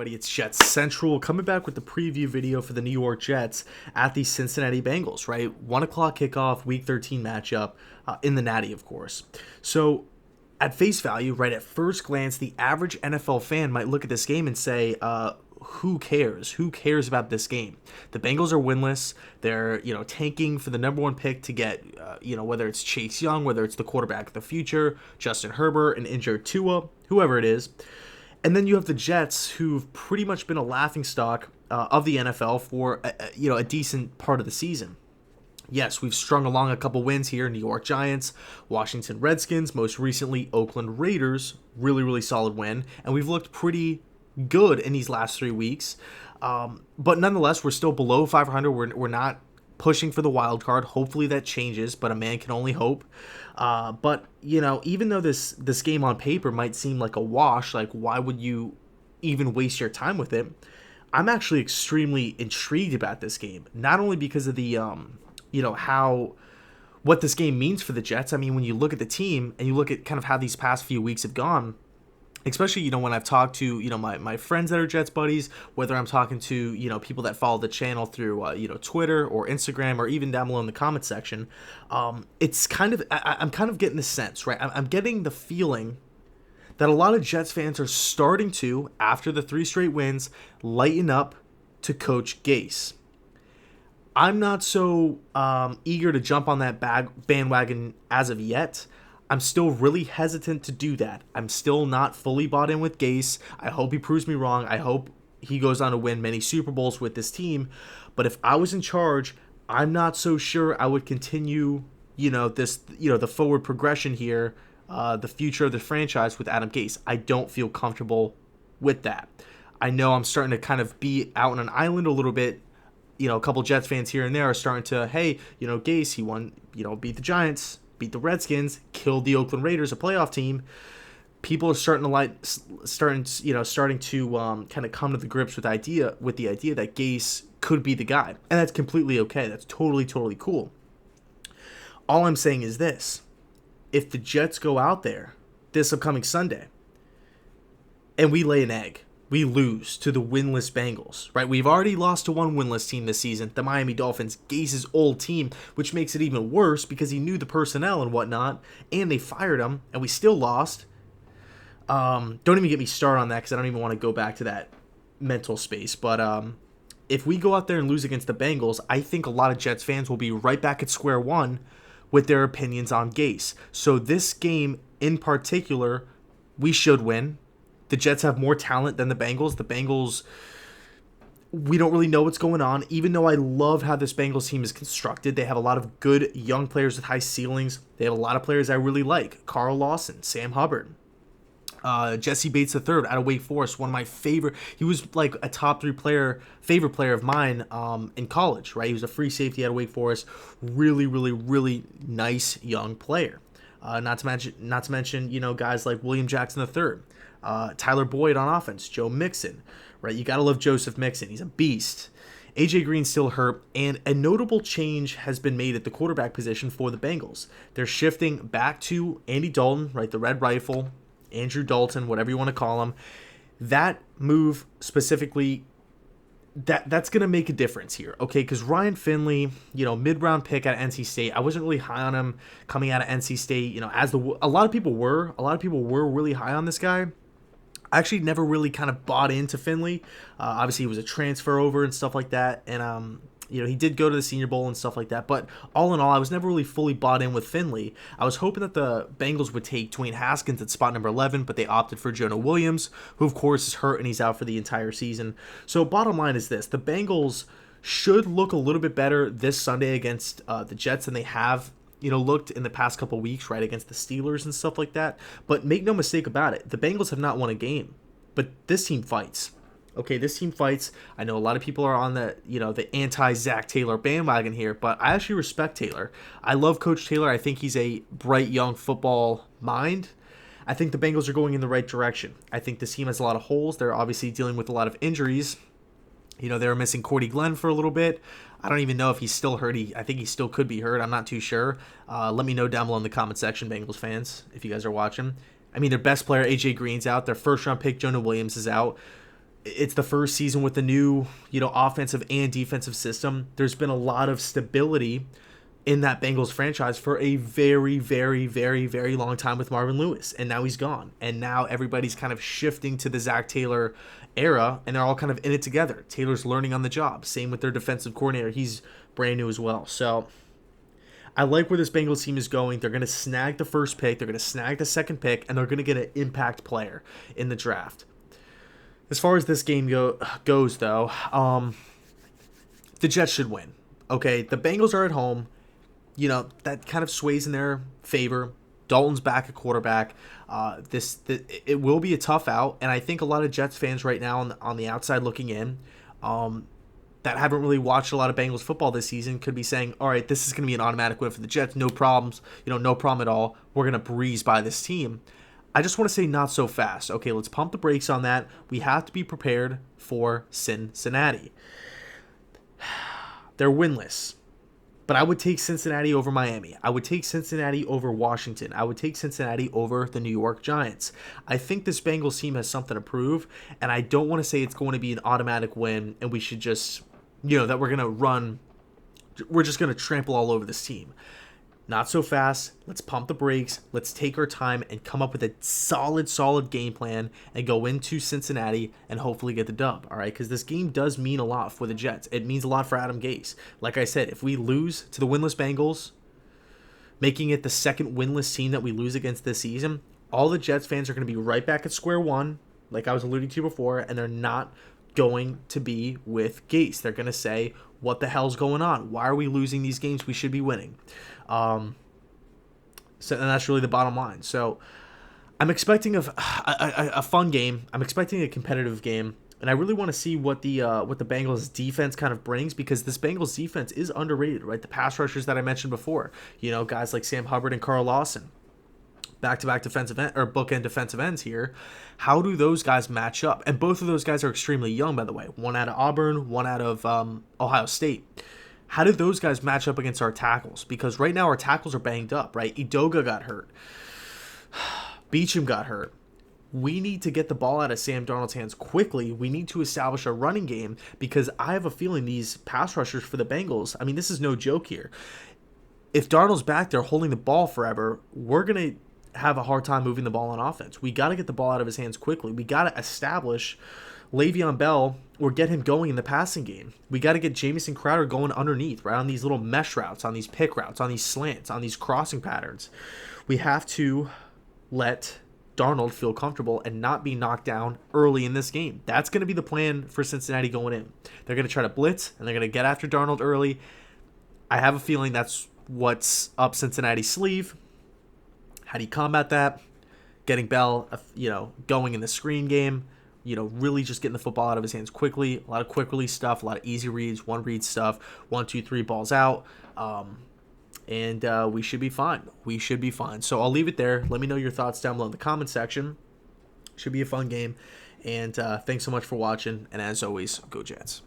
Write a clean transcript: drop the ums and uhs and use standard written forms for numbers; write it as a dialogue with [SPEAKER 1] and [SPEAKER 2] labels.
[SPEAKER 1] everybody? It's Jets Central coming back with the preview video for the New York Jets at the Cincinnati Bengals, right? 1 o'clock kickoff, Week 13 matchup in the Natty, of course. So, at face value, right, at first glance, the average NFL fan might look at this game and say, who cares? Who cares about this game? The Bengals are winless. They're, tanking for the number one pick to get, whether it's Chase Young, whether it's the quarterback of the future, Justin Herbert, an injured Tua, whoever it is. And then you have the Jets, who've pretty much been a laughingstock of the NFL for a decent part of the season. Yes, we've strung along a couple wins here: New York Giants, Washington Redskins, most recently Oakland Raiders, really, really solid win, and we've looked pretty good in these last 3 weeks. But nonetheless, we're still below 500. We're not pushing for the wild card. Hopefully that changes, but a man can only hope. But even though this game on paper might seem like a wash, like why would you even waste your time with it? I'm actually extremely intrigued about this game, not only because of the what this game means for the Jets. I mean, when you look at the team and you look at kind of how these past few weeks have gone, especially, when I've talked to, my friends that are Jets buddies, whether I'm talking to, people that follow the channel through, Twitter or Instagram or even down below in the comment section, it's kind of, I'm kind of getting the sense, right? I'm getting the feeling that a lot of Jets fans are starting to, after the 3 straight wins, lighten up to Coach Gase. I'm not so eager to jump on that bandwagon as of yet. I'm still really hesitant to do that. I'm still not fully bought in with Gase. I hope he proves me wrong. I hope he goes on to win many Super Bowls with this team. But if I was in charge, I'm not so sure I would continue, the forward progression here, the future of the franchise with Adam Gase. I don't feel comfortable with that. I know I'm starting to kind of be out on an island a little bit. A couple Jets fans here and there are starting to, hey, Gase, he won, beat the Giants, beat the Redskins, killed the Oakland Raiders, a playoff team. People are starting to kind of come to the grips with the idea that Gase could be the guy, and that's completely okay. That's totally, totally cool. All I'm saying is this: if the Jets go out there this upcoming Sunday and we lay an egg, we lose to the winless Bengals, right? We've already lost to one winless team this season, the Miami Dolphins, Gase's old team, which makes it even worse because he knew the personnel and whatnot, and they fired him, and we still lost. Don't even get me started on that because I don't even want to go back to that mental space. But if we go out there and lose against the Bengals, I think a lot of Jets fans will be right back at square one with their opinions on Gase. So this game in particular, we should win. The Jets have more talent than the Bengals. The Bengals, we don't really know what's going on, even though I love how this Bengals team is constructed. They have a lot of good young players with high ceilings. They have a lot of players I really like. Carl Lawson, Sam Hubbard, Jesse Bates III out of Wake Forest, one of my favorite. He was like a top 3 favorite player of mine in college, right? He was a free safety out of Wake Forest. Really, really, really nice young player. Not to mention, guys like William Jackson III. Tyler Boyd on offense, Joe Mixon, right? You got to love Joseph Mixon. He's a beast. AJ Green's still hurt, and a notable change has been made at the quarterback position for the Bengals. They're shifting back to Andy Dalton, right? The Red Rifle, Andrew Dalton, whatever you want to call him. That move specifically, that's going to make a difference here, okay? Because Ryan Finley, mid-round pick at NC State, I wasn't really high on him coming out of NC State, a lot of people were. A lot of people were really high on this guy. I actually never really kind of bought into Finley. Obviously, he was a transfer over and stuff like that. And, he did go to the Senior Bowl and stuff like that. But all in all, I was never really fully bought in with Finley. I was hoping that the Bengals would take Dwayne Haskins at spot number 11, but they opted for Jonah Williams, who, of course, is hurt and he's out for the entire season. So bottom line is this: the Bengals should look a little bit better this Sunday against the Jets than they have looked in the past couple weeks, right, against the Steelers and stuff like that. But make no mistake about it, the Bengals have not won a game, but this team fights. Okay, this team fights. I know a lot of people are on the anti-Zach Taylor bandwagon here, but I actually respect Taylor. I love Coach Taylor. I think he's a bright young football mind. I think the Bengals are going in the right direction. I think this team has a lot of holes. They're obviously dealing with a lot of injuries. They were missing Cordy Glenn for a little bit. I don't even know if he's still hurt. I think he still could be hurt. I'm not too sure. Let me know down below in the comment section, Bengals fans, if you guys are watching. I mean, their best player, AJ Green's out. Their first-round pick, Jonah Williams, is out. It's the first season with the new, offensive and defensive system. There's been a lot of stability in that Bengals franchise for a very, very, very, very long time with Marvin Lewis. And now he's gone. And now everybody's kind of shifting to the Zach Taylor era, and they're all kind of in it together. Taylor's learning on the job. Same with their defensive coordinator. He's brand new as well. So I like where this Bengals team is going. They're going to snag the first pick. They're going to snag the second pick, and they're going to get an impact player in the draft. As far as this game goes, though, the Jets should win. Okay, the Bengals are at home. That kind of sways in their favor. Dalton's back at quarterback. It will be a tough out, and I think a lot of Jets fans right now on the outside looking in, that haven't really watched a lot of Bengals football this season, could be saying, all right, this is going to be an automatic win for the Jets. No problems. No problem at all. We're going to breeze by this team. I just want to say not so fast. Okay, let's pump the brakes on that. We have to be prepared for Cincinnati. They're winless. But I would take Cincinnati over Miami. I would take Cincinnati over Washington. I would take Cincinnati over the New York Giants. I think this Bengals team has something to prove, and I don't want to say it's going to be an automatic win and we should just, that we're just going to trample all over this team. Not so fast. Let's pump the brakes. Let's take our time and come up with a solid game plan and go into Cincinnati and hopefully get the dub, all right? Because this game does mean a lot for the Jets. It means a lot for Adam Gase. Like I said, if we lose to the winless Bengals, making it the second winless team that we lose against this season, all the Jets fans are going to be right back at square one, like I was alluding to before, and they're not going to be with Gase. They're going to say, what the hell's going on? Why are we losing these games we should be winning? And that's really the bottom line. So I'm expecting a fun game. I'm expecting a competitive game, and I really want to see what the Bengals defense kind of brings, because this Bengals defense is underrated, right? The pass rushers that I mentioned before, guys like Sam Hubbard and Carl Lawson, back-to-back defensive end or bookend defensive ends here. How do those guys match up? And both of those guys are extremely young, by the way. One out of Auburn, one out of Ohio State. How do those guys match up against our tackles? Because right now our tackles are banged up, right? Edoga got hurt. Beachum got hurt. We need to get the ball out of Sam Darnold's hands quickly. We need to establish a running game, because I have a feeling these pass rushers for the Bengals, I mean, this is no joke here. If Darnold's back there holding the ball forever, we're going to have a hard time moving the ball on offense. We got to get the ball out of his hands quickly. We got to establish Le'Veon Bell or get him going in the passing game. We got to get Jamison Crowder going underneath, right, on these little mesh routes, on these pick routes, on these slants, on these crossing patterns. We have to let Darnold feel comfortable and not be knocked down early in this game. That's going to be the plan for Cincinnati going in. They're going to try to blitz, and they're going to get after Darnold early. I have a feeling that's what's up Cincinnati's sleeve. How do you combat that? Getting Bell, going in the screen game, really just getting the football out of his hands quickly. A lot of quick release stuff, a lot of easy reads, one read stuff, 1, 2, 3 balls out. And we should be fine. We should be fine. So I'll leave it there. Let me know your thoughts down below in the comment section. Should be a fun game. And thanks so much for watching. And as always, go Jets.